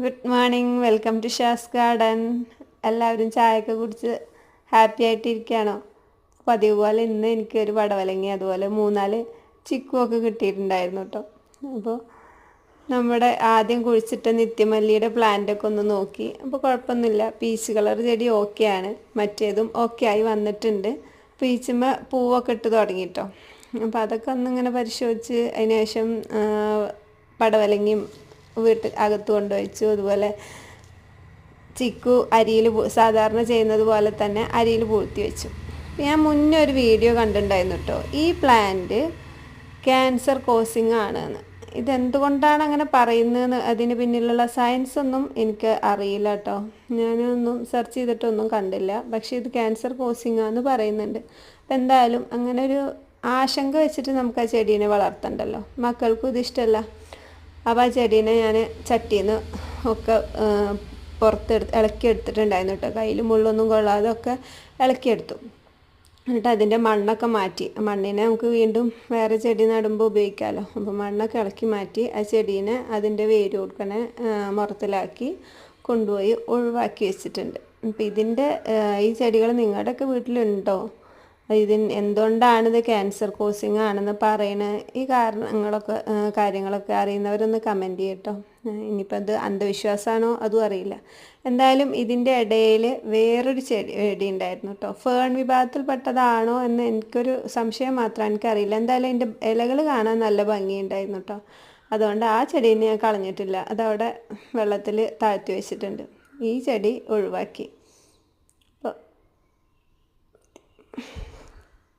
Good morning, welcome to Shah's garden. എല്ലാവരും ചായയൊക്കെ കുടിച്ച് ഹാപ്പി ആയിട്ടിരിക്കുകയാണോ? പതിവ് പോലെ ഇന്ന് എനിക്കൊരു പടവലങ്ങി അതുപോലെ 3-4 ചിക്കുമൊക്കെ കിട്ടിയിട്ടുണ്ടായിരുന്നു കേട്ടോ. അപ്പോൾ നമ്മുടെ ആദ്യം കുഴിച്ചിട്ട നിത്യമല്ലിയുടെ പ്ലാന്റൊക്കെ ഒന്ന് നോക്കി. അപ്പോൾ കുഴപ്പമൊന്നുമില്ല, പീച്ച് കളർ ചെടി ഓക്കെയാണ്, മറ്റേതും ഓക്കെ ആയി വന്നിട്ടുണ്ട്. പീച്ചുമ്മ പൂവൊക്കെ ഇട്ട് തുടങ്ങിട്ടോ. അപ്പോൾ അതൊക്കെ ഒന്നിങ്ങനെ പരിശോധിച്ച് അതിന് ശേഷം പടവലങ്ങിയും അകത്ത് കൊണ്ടുവച്ചു. അതുപോലെ ചിക്കു അരിയിൽ സാധാരണ ചെയ്യുന്നത് പോലെ തന്നെ അരിയിൽ പൂഴ്ത്തി വെച്ചു. ഞാൻ മുന്നേ ഒരു വീഡിയോ കണ്ടിട്ടുണ്ടായിരുന്നു കേട്ടോ, ഈ പ്ലാന്റ് ക്യാൻസർ കോസിങ് ആണെന്ന്. ഇതെന്തുകൊണ്ടാണ് അങ്ങനെ പറയുന്നതെന്ന് അതിന് പിന്നിലുള്ള സയൻസ് ഒന്നും എനിക്ക് അറിയില്ല കേട്ടോ. ഞാനൊന്നും സെർച്ച് ചെയ്തിട്ടൊന്നും കണ്ടില്ല. പക്ഷേ ഇത് ക്യാൻസർ കോസിങ് ആണെന്ന് പറയുന്നുണ്ട്. അപ്പം എന്തായാലും അങ്ങനെ ഒരു ആശങ്ക വെച്ചിട്ട് നമുക്ക് ആ ചെടീനെ വളർത്തണ്ടല്ലോ. മക്കൾക്കും ഇത് ഇഷ്ടമല്ല. അപ്പോൾ ആ ചെടീനെ ഞാൻ ചട്ടിയിൽ നിന്ന് ഒക്കെ ഇളക്കിയെടുത്തിട്ടുണ്ടായിരുന്നു കേട്ടോ. കയ്യിൽ മുള്ളൊന്നും കൊള്ളാതെ ഒക്കെ ഇളക്കിയെടുത്തു. എന്നിട്ട് അതിൻ്റെ മണ്ണൊക്കെ മാറ്റി. മണ്ണിനെ നമുക്ക് വീണ്ടും വേറെ ചെടി നടുമ്പോൾ ഉപയോഗിക്കാമല്ലോ. അപ്പോൾ മണ്ണൊക്കെ ഇളക്കി മാറ്റി ആ ചെടീനെ അതിൻ്റെ വേര് കൊടുക്കണ മുറത്തിലാക്കി കൊണ്ടുപോയി ഒഴിവാക്കി വെച്ചിട്ടുണ്ട്. അപ്പോൾ ഈ ചെടികൾ നിങ്ങളുടെയൊക്കെ വീട്ടിലുണ്ടോ? എന്തുകൊണ്ടാണിത് ക്യാൻസർ കോസിങ് ആണെന്ന് പറയണ ഈ കാര്യങ്ങളൊക്കെ അറിയുന്നവരൊന്ന് കമൻറ്റ് ചെയ്യട്ടോ. ഇനിയിപ്പോൾ അത് അന്ധവിശ്വാസമാണോ അതും അറിയില്ല. എന്തായാലും ഇതിൻ്റെ ഇടയിൽ വേറൊരു ചെടി ഉണ്ടായിരുന്നു കേട്ടോ. ഫേൺ വിഭാഗത്തിൽപ്പെട്ടതാണോ എന്ന് എനിക്കൊരു സംശയം മാത്രം, എനിക്കറിയില്ല. എന്തായാലും അതിൻ്റെ ഇലകൾ കാണാൻ നല്ല ഭംഗിയുണ്ടായിരുന്നു കേട്ടോ. അതുകൊണ്ട് ആ ചെടീനെ ഞാൻ കളഞ്ഞിട്ടില്ല, അതവിടെ വെള്ളത്തിൽ താഴ്ത്തി വെച്ചിട്ടുണ്ട്. ഈ ചെടി ഒഴിവാക്കി. അപ്പോൾ